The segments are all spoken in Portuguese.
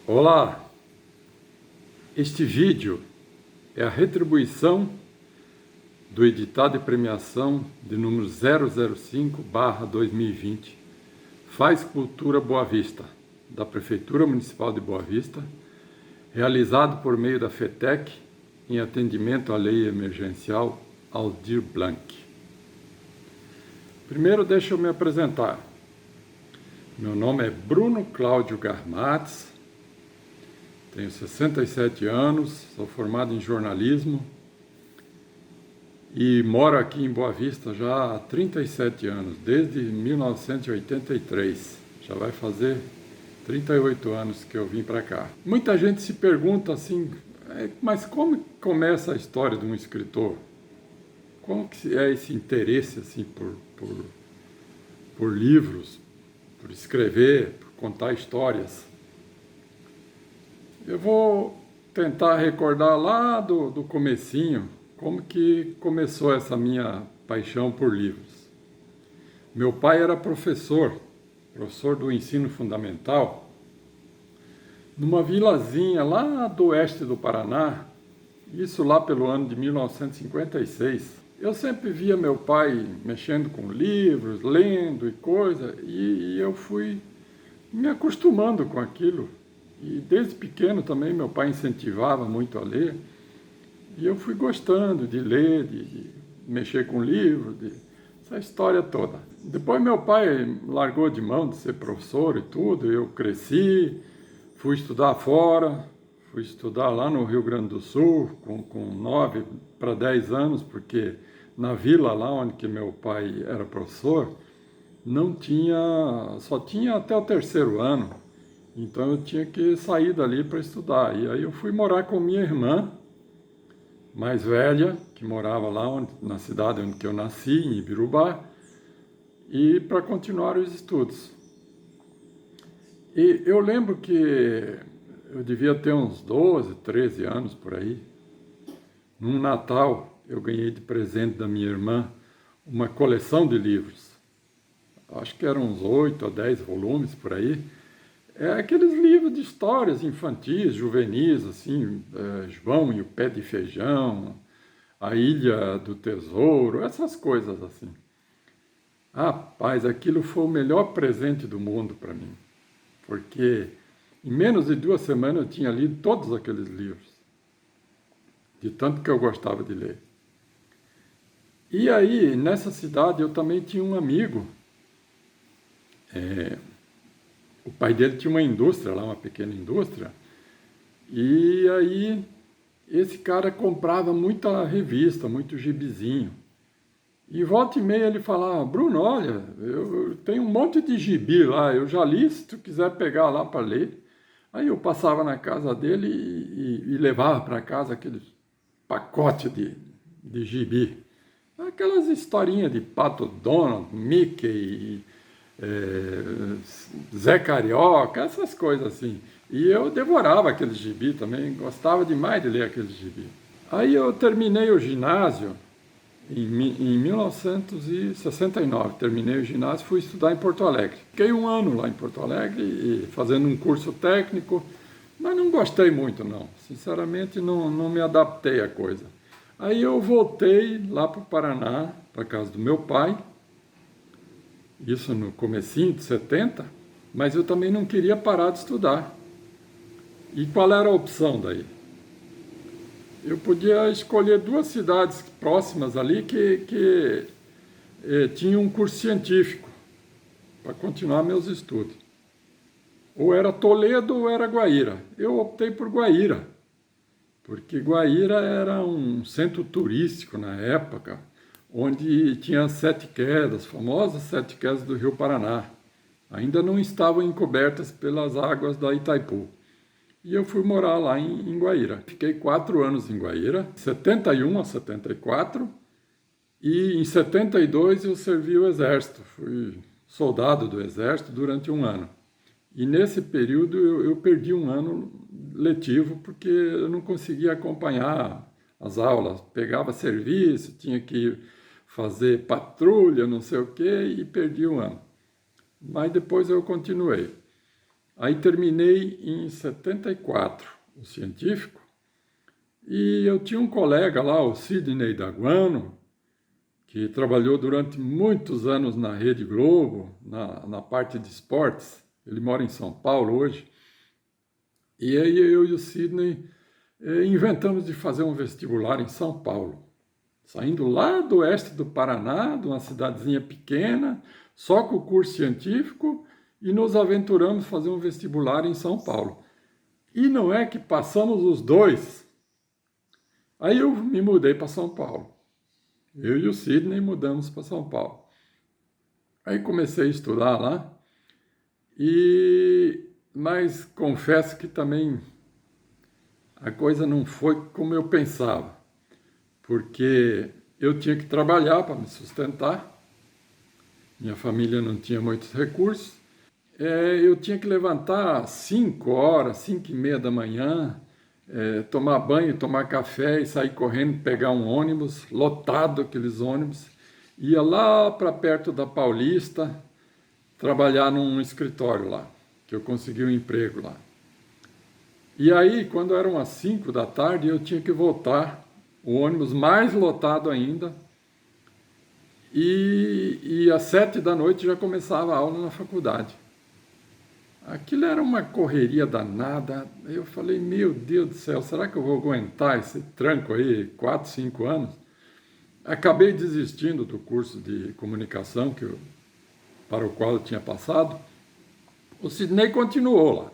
Olá, este vídeo é a retribuição do editado de premiação de número 005/2020 Faz Cultura Boa Vista, da Prefeitura Municipal de Boa Vista, realizado por meio da FETEC em atendimento à Lei Emergencial Aldir Blanc. Primeiro deixa eu me apresentar. Meu nome é Bruno Cláudio Garmatz, tenho 67 anos, sou formado em jornalismo e moro aqui em Boa Vista já há 37 anos, desde 1983. Já vai fazer 38 anos que eu vim para cá. Muita gente se pergunta assim, mas como começa a história de um escritor? Como que é esse interesse assim por livros, por escrever, por contar histórias? Eu vou tentar recordar lá do comecinho, como que começou essa minha paixão por livros. Meu pai era professor do ensino fundamental, numa vilazinha lá do oeste do Paraná, isso lá pelo ano de 1956. Eu sempre via meu pai mexendo com livros, lendo e coisa, e eu fui me acostumando com aquilo. E desde pequeno também meu pai incentivava muito a ler, e eu fui gostando de ler, de mexer com livros, essa história toda. Depois meu pai largou de mão de ser professor e tudo, eu cresci, fui estudar fora, fui estudar lá no Rio Grande do Sul, com 9 para 10 anos, porque na vila lá onde que meu pai era professor, só tinha até o terceiro ano. Então eu tinha que sair dali para estudar. E aí eu fui morar com minha irmã mais velha, que morava lá na cidade onde que eu nasci, em Ibirubá, e para continuar os estudos. E eu lembro que eu devia ter uns 12, 13 anos por aí. Num Natal eu ganhei de presente da minha irmã uma coleção de livros. Acho que eram uns 8 ou 10 volumes por aí. Aqueles livros de histórias infantis, juvenis, assim, João e o Pé de Feijão, A Ilha do Tesouro, essas coisas assim. Rapaz, aquilo foi o melhor presente do mundo para mim, porque em menos de 2 semanas eu tinha lido todos aqueles livros, de tanto que eu gostava de ler. E aí, nessa cidade, eu também tinha um amigo. O pai dele tinha uma indústria lá, uma pequena indústria, e aí esse cara comprava muita revista, muito gibizinho. E volta e meia ele falava, Bruno, olha, eu tenho um monte de gibi lá, eu já li, se tu quiser pegar lá para ler. Aí eu passava na casa dele e levava para casa aquele pacote de gibi. Aquelas historinhas de Pato Donald, Mickey, Zé Carioca, essas coisas assim. E eu devorava aqueles gibi também, gostava demais de ler aqueles gibi. Aí eu terminei o ginásio em 1969, terminei o ginásio e fui estudar em Porto Alegre. Fiquei 1 ano lá em Porto Alegre, fazendo um curso técnico, mas não gostei muito não, sinceramente não me adaptei à coisa. Aí eu voltei lá para o Paraná, para a casa do meu pai, isso no comecinho de 70, mas eu também não queria parar de estudar. E qual era a opção daí? Eu podia escolher 2 cidades próximas ali que tinham um curso científico para continuar meus estudos. Ou era Toledo ou era Guaíra. Eu optei por Guaíra, porque Guaíra era um centro turístico na época, onde tinha as 7 quedas, famosas 7 quedas do Rio Paraná. Ainda não estavam encobertas pelas águas da Itaipu. E eu fui morar lá em Guaíra. Fiquei 4 anos em Guaíra, 71 a 74, e em 72 eu servi o Exército. Fui soldado do Exército durante 1 ano. E nesse período eu perdi 1 ano letivo, porque eu não conseguia acompanhar as aulas. Pegava serviço, tinha que fazer patrulha, não sei o quê, e perdi 1 ano. Mas depois eu continuei. Aí terminei em 74, o científico, e eu tinha um colega lá, o Sidney Daguano, que trabalhou durante muitos anos na Rede Globo, na parte de esportes. Ele mora em São Paulo hoje. E aí eu e o Sidney inventamos de fazer um vestibular em São Paulo, saindo lá do oeste do Paraná, de uma cidadezinha pequena, só com o curso científico, e nos aventuramos a fazer um vestibular em São Paulo. E não é que passamos os dois. Aí eu me mudei para São Paulo. Eu e o Sidney mudamos para São Paulo. Aí comecei a estudar lá, mas confesso que também a coisa não foi como eu pensava, porque eu tinha que trabalhar para me sustentar, minha família não tinha muitos recursos, eu tinha que levantar às 5 horas, 5:30 da manhã, tomar banho, tomar café e sair correndo, pegar um ônibus, lotado aqueles ônibus, ia lá para perto da Paulista, trabalhar num escritório lá, que eu consegui um emprego lá. E aí, quando eram as 5 da tarde, eu tinha que voltar, o ônibus mais lotado ainda, e às 7 da noite já começava a aula na faculdade. Aquilo era uma correria danada. Eu falei, meu Deus do céu, será que eu vou aguentar esse tranco aí 4, 5 anos? Acabei desistindo do curso de comunicação para o qual eu tinha passado. O Sidney continuou lá.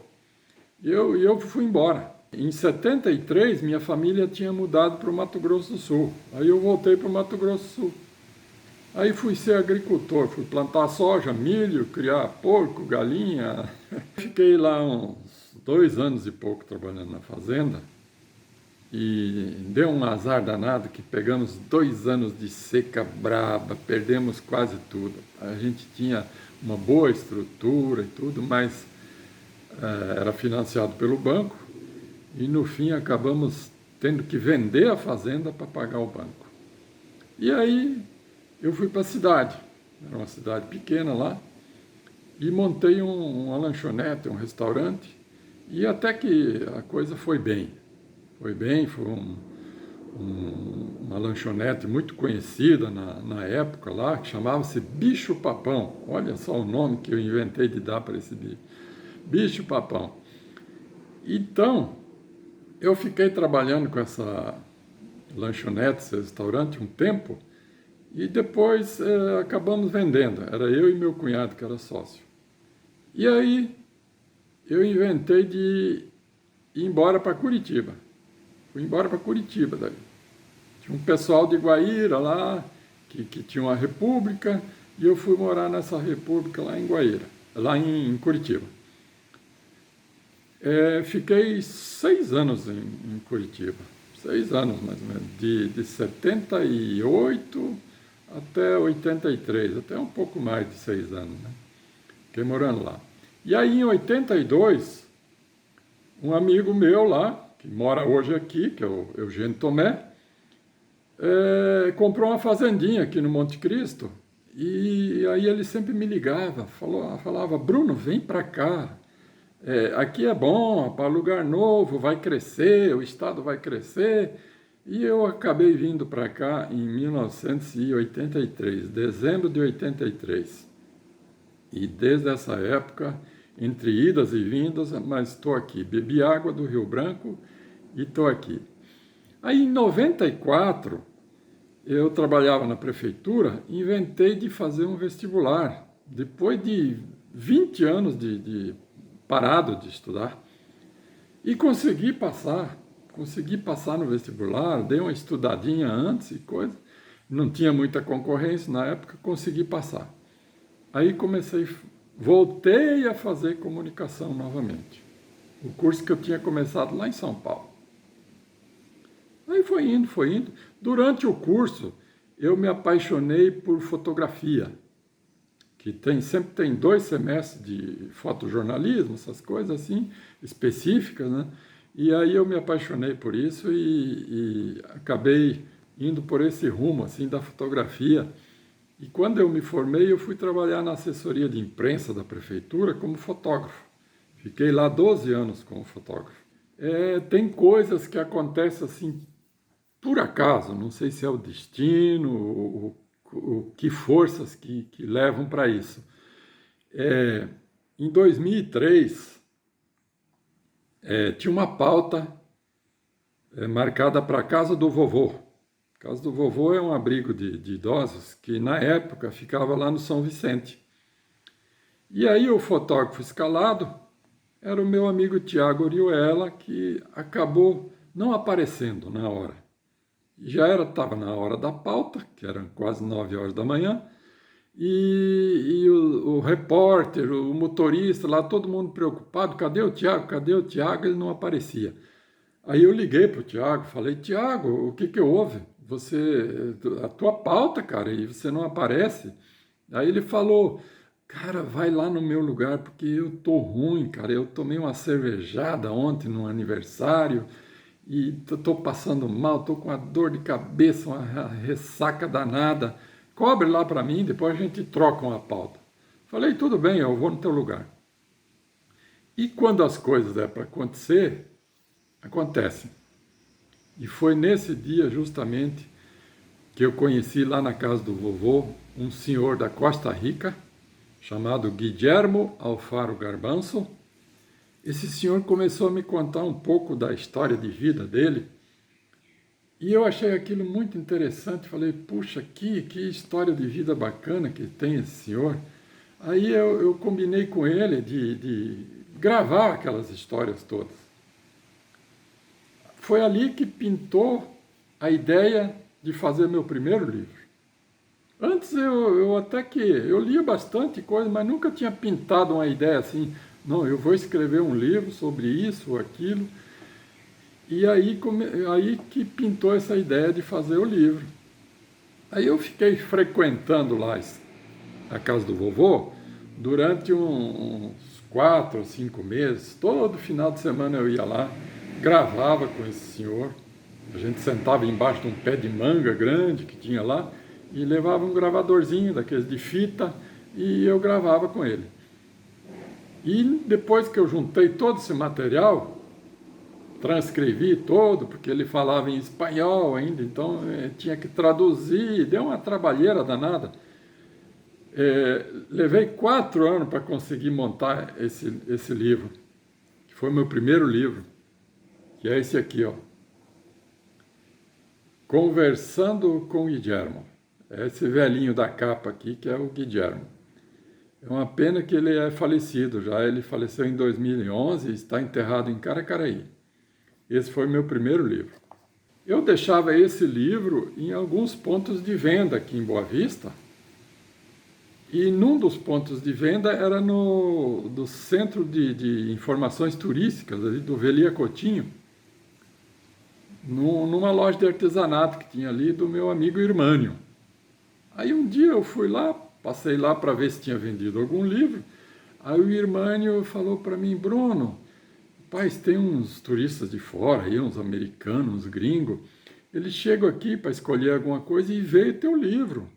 E eu fui embora. Em 73, minha família tinha mudado para o Mato Grosso do Sul. Aí eu voltei para o Mato Grosso do Sul. Aí fui ser agricultor, fui plantar soja, milho, criar porco, galinha. Fiquei lá uns 2 anos e pouco trabalhando na fazenda e deu um azar danado que pegamos 2 anos de seca braba, perdemos quase tudo. A gente tinha uma boa estrutura e tudo, mas era financiado pelo banco e no fim acabamos tendo que vender a fazenda para pagar o banco. E aí eu fui para a cidade, era uma cidade pequena lá, e montei uma lanchonete, um restaurante, e até que a coisa foi bem. Foi bem, foi uma lanchonete muito conhecida na época lá, que chamava-se Bicho Papão. Olha só o nome que eu inventei de dar para esse bicho. Bicho Papão. Então, eu fiquei trabalhando com essa lanchonete, esse restaurante, um tempo, e depois acabamos vendendo. Era eu e meu cunhado que era sócio. E aí eu inventei de ir embora para Curitiba. Fui embora para Curitiba daí. Tinha um pessoal de Guaíra lá, que tinha uma república, e eu fui morar nessa república lá em Guaíra, lá em Curitiba. Fiquei 6 anos em Curitiba. 6 anos mais ou menos, de 78 até 83, até um pouco mais de 6 anos, né? Fiquei morando lá. E aí, em 82, um amigo meu lá, que mora hoje aqui, que é o Eugênio Tomé, comprou uma fazendinha aqui no Monte Cristo, e aí ele sempre me ligava, falava, Bruno, vem para cá, aqui é bom, para lugar novo, vai crescer, o estado vai crescer. E eu acabei vindo para cá em 1983, dezembro de 83. E desde essa época, entre idas e vindas, mas estou aqui. Bebi água do Rio Branco e estou aqui. Aí em 94, eu trabalhava na prefeitura, inventei de fazer um vestibular. Depois de 20 anos de parado de estudar. E consegui passar no vestibular, dei uma estudadinha antes e coisa, não tinha muita concorrência na época, consegui passar. Aí voltei a fazer comunicação novamente, o curso que eu tinha começado lá em São Paulo. Aí foi indo. Durante o curso, eu me apaixonei por fotografia, que sempre tem 2 semestres de fotojornalismo, essas coisas assim, específicas, né? E aí eu me apaixonei por isso e acabei indo por esse rumo, assim, da fotografia. E quando eu me formei, eu fui trabalhar na assessoria de imprensa da prefeitura como fotógrafo. Fiquei lá 12 anos como fotógrafo. Tem coisas que acontecem assim, por acaso, não sei se é o destino, que forças que levam para isso. Em 2003, tinha uma pauta marcada para a Casa do Vovô. A Casa do Vovô é um abrigo de idosos que, na época, ficava lá no São Vicente. E aí o fotógrafo escalado era o meu amigo Tiago Oriuela, que acabou não aparecendo na hora. Estava na hora da pauta, que eram quase 9 horas da manhã, e o repórter, o motorista lá, todo mundo preocupado, cadê o Tiago? Cadê o Tiago? Ele não aparecia. Aí eu liguei para o Tiago, falei, Tiago, o que houve? A tua pauta, cara, e você não aparece? Aí ele falou, cara, vai lá no meu lugar, porque eu tô ruim, cara, eu tomei uma cervejada ontem no aniversário, e tô passando mal, tô com uma dor de cabeça, uma ressaca danada. Cobre lá para mim, depois a gente troca uma pauta. Falei, tudo bem, eu vou no teu lugar. E quando as coisas é para acontecer, acontecem. E foi nesse dia justamente que eu conheci lá na casa do vovô um senhor da Costa Rica, chamado Guillermo Alfaro Garbanzo. Esse senhor começou a me contar um pouco da história de vida dele, e eu achei aquilo muito interessante. Falei, puxa, que história de vida bacana que tem esse senhor. Aí eu combinei com ele de gravar aquelas histórias todas. Foi ali que pintou a ideia de fazer meu primeiro livro. Antes eu até que eu lia bastante coisa, mas nunca tinha pintado uma ideia assim, não, eu vou escrever um livro sobre isso ou aquilo. E aí que pintou essa ideia de fazer o livro. Aí eu fiquei frequentando lá a casa do vovô durante uns 4 ou 5 meses. Todo final de semana eu ia lá, gravava com esse senhor. A gente sentava embaixo de um pé de manga grande que tinha lá e levava um gravadorzinho daqueles de fita e eu gravava com ele. E depois que eu juntei todo esse material, transcrevi todo, porque ele falava em espanhol ainda, então tinha que traduzir, deu uma trabalheira danada. Levei 4 anos para conseguir montar esse livro, que foi o meu primeiro livro, que é esse aqui, ó. Conversando com o Guillermo. É esse velhinho da capa aqui, que é o Guillermo. É uma pena que ele é falecido já, ele faleceu em 2011 e está enterrado em Caracaraí. Esse foi meu primeiro livro. Eu deixava esse livro em alguns pontos de venda aqui em Boa Vista, e num dos pontos de venda era do Centro de Informações Turísticas, ali do Velia Coutinho, numa loja de artesanato que tinha ali do meu amigo Irmânio. Aí um dia eu fui lá, passei lá para ver se tinha vendido algum livro, aí o Irmânio falou para mim, Bruno, rapaz, tem uns turistas de fora aí, uns americanos, uns gringos, eles chegam aqui para escolher alguma coisa e veem teu livro.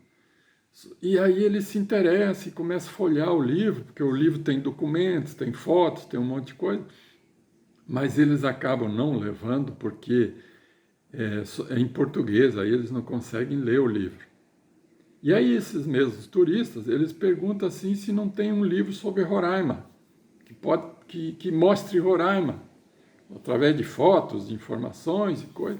E aí eles se interessam e começam a folhear o livro, porque o livro tem documentos, tem fotos, tem um monte de coisa, mas eles acabam não levando porque é em português, aí eles não conseguem ler o livro. E aí esses mesmos turistas, eles perguntam assim se não tem um livro sobre Roraima, que mostre Roraima, através de fotos, de informações e coisas.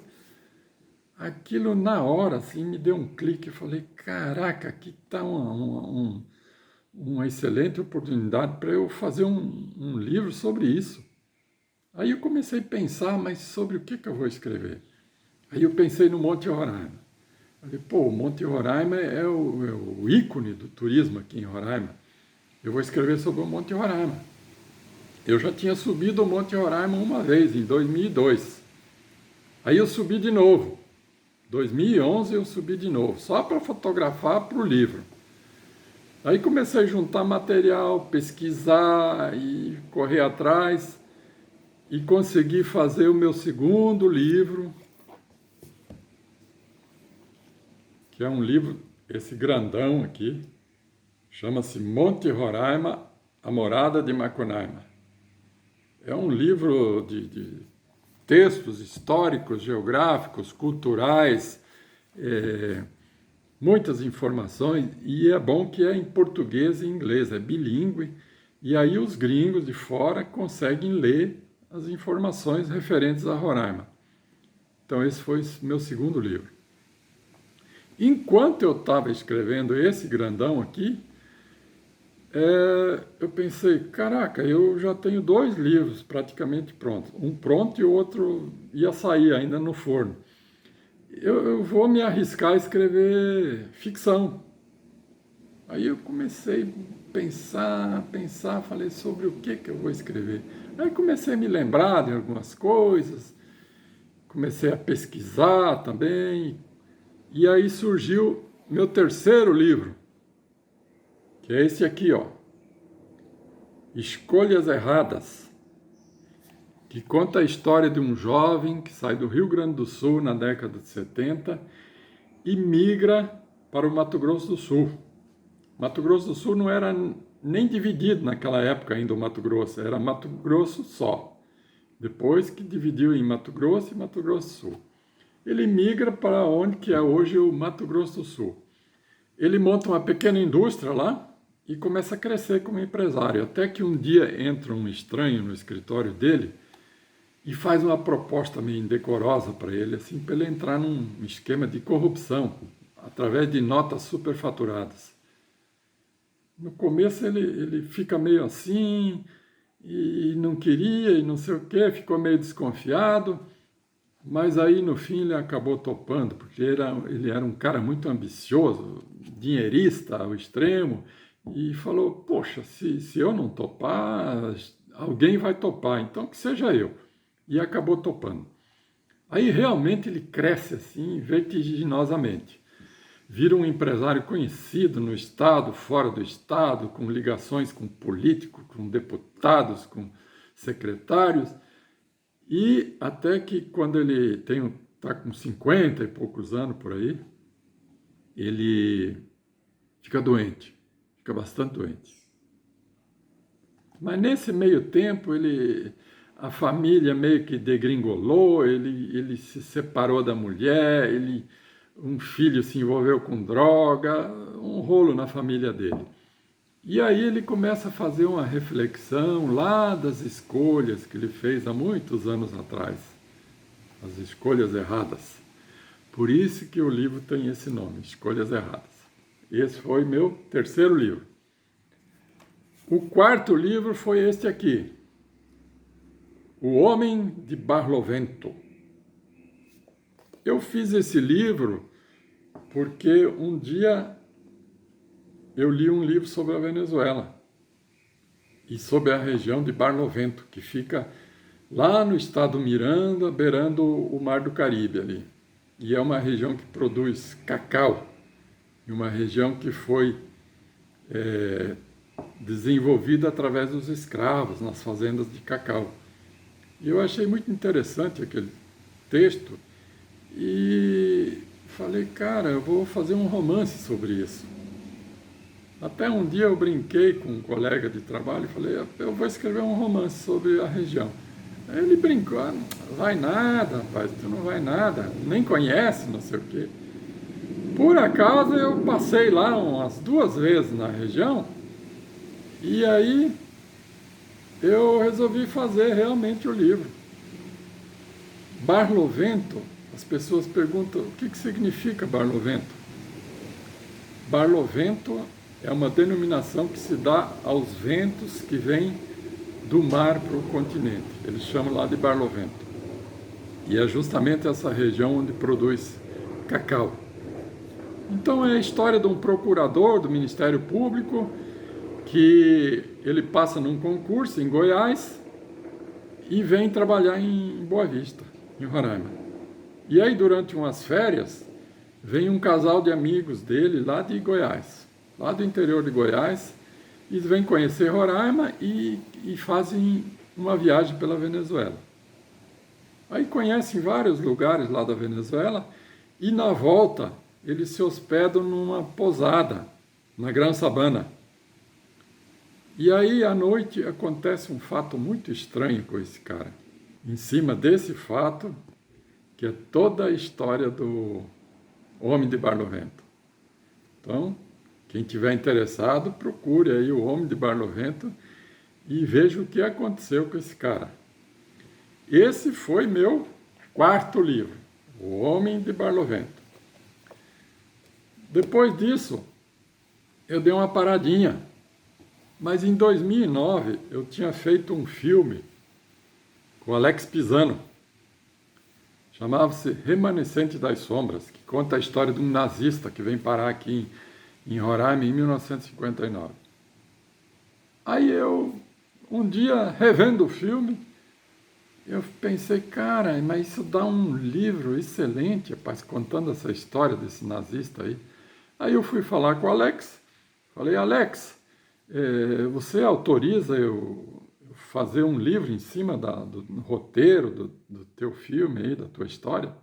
Aquilo na hora assim me deu um clique, eu falei, caraca, aqui está uma excelente oportunidade para eu fazer um livro sobre isso. Aí eu comecei a pensar, mas sobre o que eu vou escrever? Aí eu pensei no Monte Roraima. Falei, pô, o Monte Roraima é o ícone do turismo aqui em Roraima. Eu vou escrever sobre o Monte Roraima. Eu já tinha subido o Monte Roraima uma vez, em 2002. Aí eu subi de novo. 2011 eu subi de novo, só para fotografar para o livro. Aí comecei a juntar material, pesquisar e correr atrás e consegui fazer o meu segundo livro, que é um livro, esse grandão aqui, chama-se Monte Roraima, a Morada de Macunaíma. É um livro de textos históricos, geográficos, culturais, muitas informações, e é bom que é em português e inglês, é bilíngue, e aí os gringos de fora conseguem ler as informações referentes a Roraima. Então esse foi meu segundo livro. Enquanto eu estava escrevendo esse grandão aqui, eu pensei, caraca, eu já tenho 2 livros praticamente prontos. Um pronto e o outro ia sair ainda no forno. Eu vou me arriscar a escrever ficção. Aí eu comecei a pensar, falei sobre o que eu vou escrever. Aí comecei a me lembrar de algumas coisas, comecei a pesquisar também, e aí surgiu meu terceiro livro, que é esse aqui, ó, Escolhas Erradas, que conta a história de um jovem que sai do Rio Grande do Sul na década de 70 e migra para o Mato Grosso do Sul. Mato Grosso do Sul não era nem dividido naquela época ainda o Mato Grosso, era Mato Grosso só. Depois que dividiu em Mato Grosso e Mato Grosso do Sul. Ele migra para onde que é hoje o Mato Grosso do Sul. Ele monta uma pequena indústria lá e começa a crescer como empresário. Até que um dia entra um estranho no escritório dele e faz uma proposta meio indecorosa para ele, assim, para ele entrar num esquema de corrupção, através de notas superfaturadas. No começo ele fica meio assim, e não queria, e não sei o quê, ficou meio desconfiado, mas aí no fim ele acabou topando, porque ele era um cara muito ambicioso, dinheirista ao extremo, e falou, poxa, se eu não topar, alguém vai topar, então que seja eu. E acabou topando. Aí realmente ele cresce assim, vertiginosamente. Vira um empresário conhecido no estado, fora do estado, com ligações com políticos, com deputados, com secretários, e até que quando ele está com 50 e poucos anos por aí, ele fica doente, fica bastante doente. Mas nesse meio tempo, a família meio que degringolou, ele se separou da mulher, um filho se envolveu com droga, um rolo na família dele. E aí ele começa a fazer uma reflexão lá das escolhas que ele fez há muitos anos atrás, as escolhas erradas. Por isso que o livro tem esse nome, Escolhas Erradas. Esse foi meu terceiro livro. O quarto livro foi este aqui, O Homem de Barlovento. Eu fiz esse livro porque um dia eu li um livro sobre a Venezuela e sobre a região de Barlovento, que fica lá no estado Miranda, beirando o Mar do Caribe ali. E é uma região que produz cacau, e uma região que foi desenvolvida através dos escravos nas fazendas de cacau. E eu achei muito interessante aquele texto e falei, cara, eu vou fazer um romance sobre isso. Até um dia eu brinquei com um colega de trabalho e falei, eu vou escrever um romance sobre a região. Aí ele brincou, vai nada, rapaz, tu não vai nada, nem conhece, não sei o quê. Por acaso eu passei lá umas 2 vezes na região e aí eu resolvi fazer realmente o livro. Barlovento, as pessoas perguntam o que significa Barlovento. Barlovento é uma denominação que se dá aos ventos que vêm do mar para o continente. Eles chamam lá de Barlovento. E é justamente essa região onde produz cacau. Então é a história de um procurador do Ministério Público que ele passa num concurso em Goiás e vem trabalhar em Boa Vista, em Roraima. E aí durante umas férias vem um casal de amigos dele lá de Goiás, lá do interior de Goiás, e vêm conhecer Roraima e fazem uma viagem pela Venezuela. Aí conhecem vários lugares lá da Venezuela e na volta eles se hospedam numa pousada, na Gran Sabana. E aí, à noite, acontece um fato muito estranho com esse cara. Em cima desse fato, que é toda a história do Homem de Barlovento. Então, quem tiver interessado, procure aí o Homem de Barlovento e veja o que aconteceu com esse cara. Esse foi meu quarto livro, O Homem de Barlovento. Depois disso, eu dei uma paradinha, mas em 2009 eu tinha feito um filme com Alex Pisano, chamava-se Remanescente das Sombras, que conta a história de um nazista que vem parar aqui em Roraima em 1959. Aí eu, um dia, revendo o filme, eu pensei, cara, mas isso dá um livro excelente, rapaz, contando essa história desse nazista aí. Aí eu fui falar com o Alex, falei, Alex, você autoriza eu fazer um livro em cima do roteiro do teu filme aí, da tua história?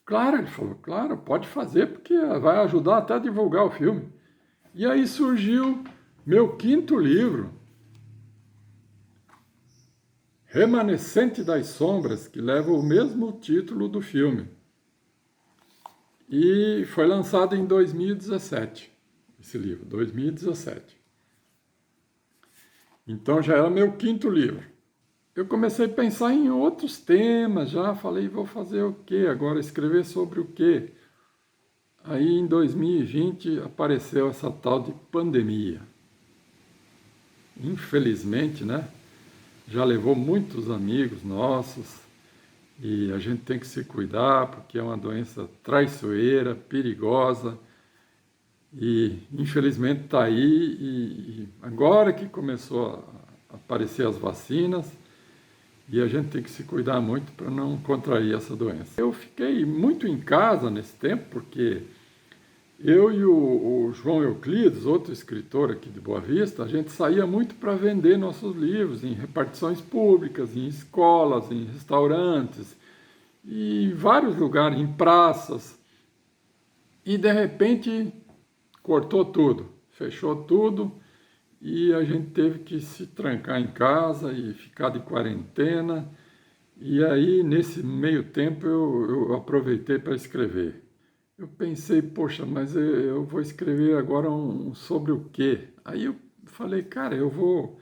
Claro, ele falou, claro, pode fazer, porque vai ajudar até a divulgar o filme. E aí surgiu meu quinto livro, Remanescente das Sombras, que leva o mesmo título do filme. E foi lançado em 2017, esse livro, 2017. Então já era meu quinto livro. Eu comecei a pensar em outros temas já, falei, vou fazer o quê agora, escrever sobre o quê? Aí em 2020 apareceu essa tal de pandemia. Infelizmente, né? Já levou muitos amigos nossos e a gente tem que se cuidar porque é uma doença traiçoeira, perigosa e infelizmente está aí e agora que começou a aparecer as vacinas e a gente tem que se cuidar muito para não contrair essa doença. Eu fiquei muito em casa nesse tempo porque eu e o João Euclides, outro escritor aqui de Boa Vista, a gente saía muito para vender nossos livros em repartições públicas, em escolas, em restaurantes, e em vários lugares, em praças. E de repente cortou tudo, fechou tudo e a gente teve que se trancar em casa e ficar de quarentena. E aí, nesse meio tempo, eu aproveitei para escrever. Eu pensei, poxa, mas eu vou escrever agora sobre o quê? Aí eu falei, cara, eu vou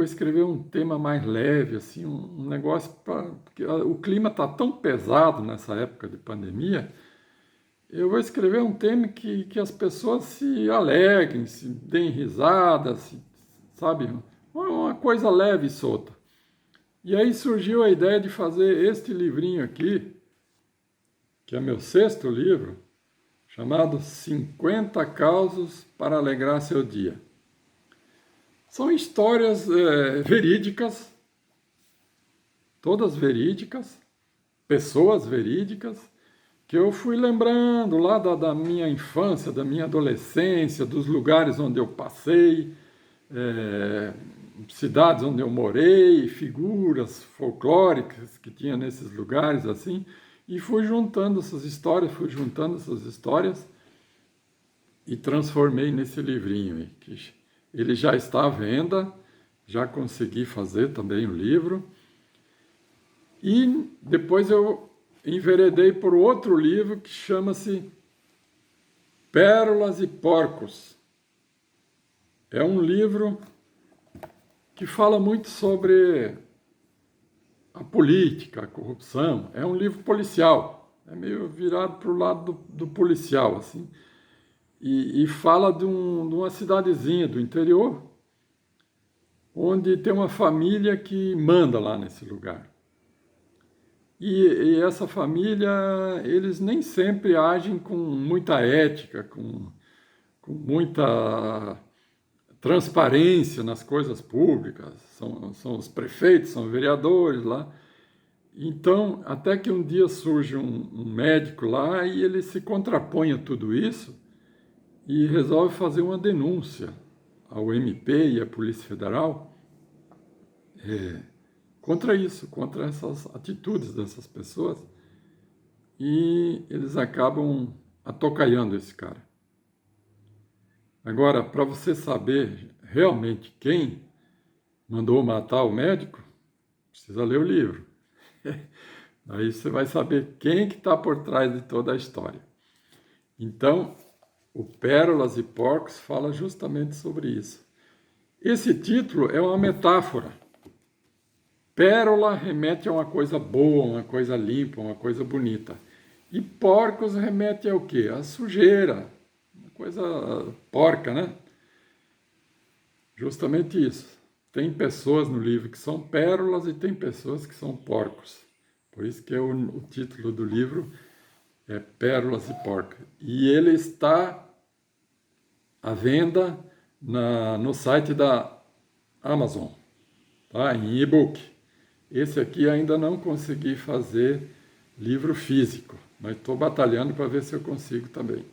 escrever um tema mais leve, assim, um negócio para... Porque o clima está tão pesado nessa época de pandemia, eu vou escrever um tema que as pessoas se alegrem, se deem risadas, sabe? Uma coisa leve e solta. E aí surgiu a ideia de fazer este livrinho aqui, que é meu sexto livro, chamado 50 Causos para Alegrar Seu Dia. São histórias verídicas, todas verídicas, pessoas verídicas, que eu fui lembrando lá da minha infância, da minha adolescência, dos lugares onde eu passei, cidades onde eu morei, figuras folclóricas que tinha nesses lugares, assim, e fui juntando essas histórias e transformei nesse livrinho aí, que ele já está à venda, já consegui fazer também o livro. E depois eu enveredei por outro livro que chama-se Pérolas e Porcos. É um livro que fala muito sobre a política, a corrupção. É um livro policial, é meio virado para o lado do policial, assim. E fala de uma cidadezinha do interior, onde tem uma família que manda lá nesse lugar. E essa família, eles nem sempre agem com muita ética, com muita transparência nas coisas públicas. São os prefeitos, são vereadores lá. Então, até que um dia surge um médico lá e ele se contrapõe a tudo isso e resolve fazer uma denúncia ao MP e à Polícia Federal contra isso, contra essas atitudes dessas pessoas, e eles acabam atocaiando esse cara. Agora, para você saber, realmente quem mandou matar o médico, precisa ler o livro. Aí você vai saber quem que está por trás de toda a história. Então, o Pérolas e Porcos fala justamente sobre isso. Esse título é uma metáfora. Pérola remete a uma coisa boa, uma coisa limpa, uma coisa bonita. E porcos remete a o quê? A sujeira, uma coisa porca, né? Justamente isso. Tem pessoas no livro que são pérolas e tem pessoas que são porcos. Por isso que o título do livro é Pérolas e Porcos. E ele está à venda no site da Amazon, tá? Em e-book. Esse aqui ainda não consegui fazer livro físico, mas estou batalhando para ver se eu consigo também.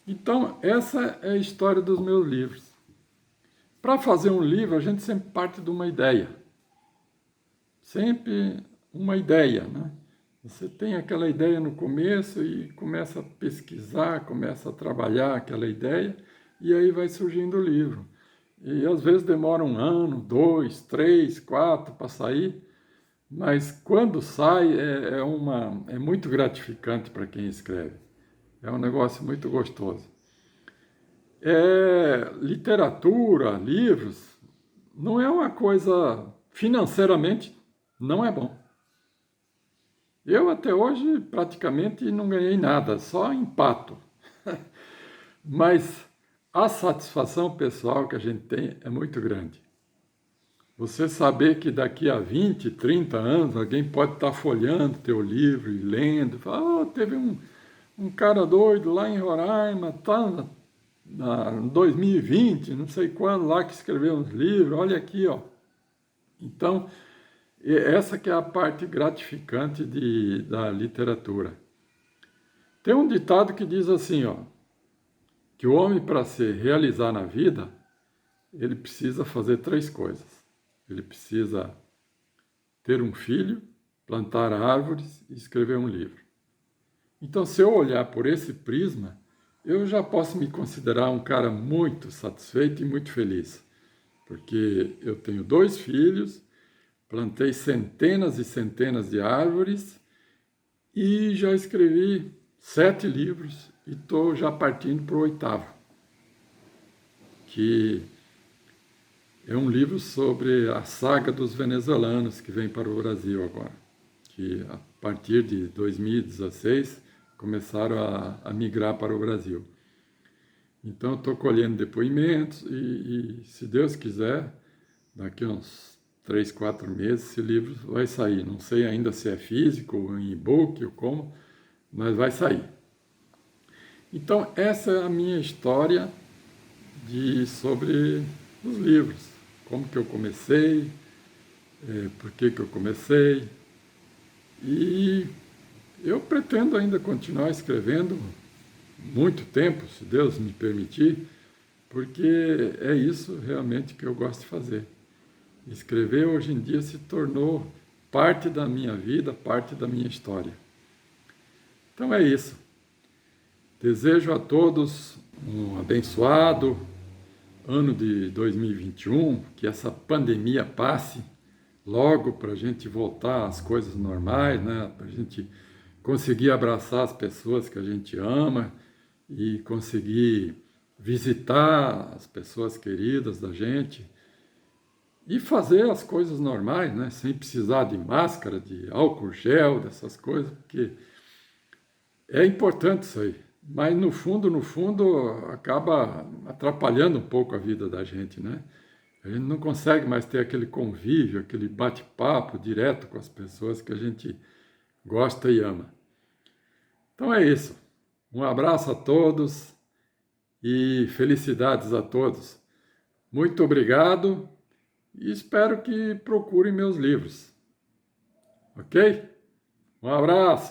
Então, essa é a história dos meus livros. Para fazer um livro, a gente sempre parte de uma ideia. Sempre uma ideia, né? Você tem aquela ideia no começo e começa a pesquisar, começa a trabalhar aquela ideia, e aí vai surgindo o livro. E às vezes demora 1 ano, 2, 3, 4 para sair, mas quando sai é muito gratificante para quem escreve. É um negócio muito gostoso. Literatura, livros, não é uma coisa, financeiramente, não é bom. Eu até hoje praticamente não ganhei nada, só empato. Mas a satisfação pessoal que a gente tem é muito grande. Você saber que daqui a 20, 30 anos alguém pode estar folheando teu livro e lendo, falar, teve um cara doido lá em Roraima, tá em 2020, não sei quando, lá que escreveu uns livros, olha aqui, ó. Então, essa que é a parte gratificante da literatura. Tem um ditado que diz assim, ó, que o homem, para se realizar na vida, ele precisa fazer 3 coisas. Ele precisa ter um filho, plantar árvores e escrever um livro. Então, se eu olhar por esse prisma, eu já posso me considerar um cara muito satisfeito e muito feliz. Porque eu tenho 2 filhos, plantei centenas e centenas de árvores e já escrevi 7 livros e estou já partindo para o 8º, que é um livro sobre a saga dos venezuelanos que vem para o Brasil agora, que a partir de 2016 começaram a migrar para o Brasil. Então, estou colhendo depoimentos e, se Deus quiser, daqui a uns 3, 4 meses, esse livro vai sair. Não sei ainda se é físico, ou em e-book, ou como, mas vai sair. Então, essa é a minha história sobre os livros. Como que eu comecei, por que eu comecei. E eu pretendo ainda continuar escrevendo muito tempo, se Deus me permitir, porque é isso realmente que eu gosto de fazer. Escrever hoje em dia se tornou parte da minha vida, parte da minha história. Então é isso. Desejo a todos um abençoado ano de 2021, que essa pandemia passe logo para a gente voltar às coisas normais, né? Para a gente conseguir abraçar as pessoas que a gente ama e conseguir visitar as pessoas queridas da gente e fazer as coisas normais, né? Sem precisar de máscara, de álcool gel, dessas coisas, porque é importante isso aí. Mas no fundo, acaba atrapalhando um pouco a vida da gente, né? A gente não consegue mais ter aquele convívio, aquele bate-papo direto com as pessoas que a gente gosta e ama. Então é isso. Um abraço a todos e felicidades a todos. Muito obrigado e espero que procurem meus livros. Ok? Um abraço!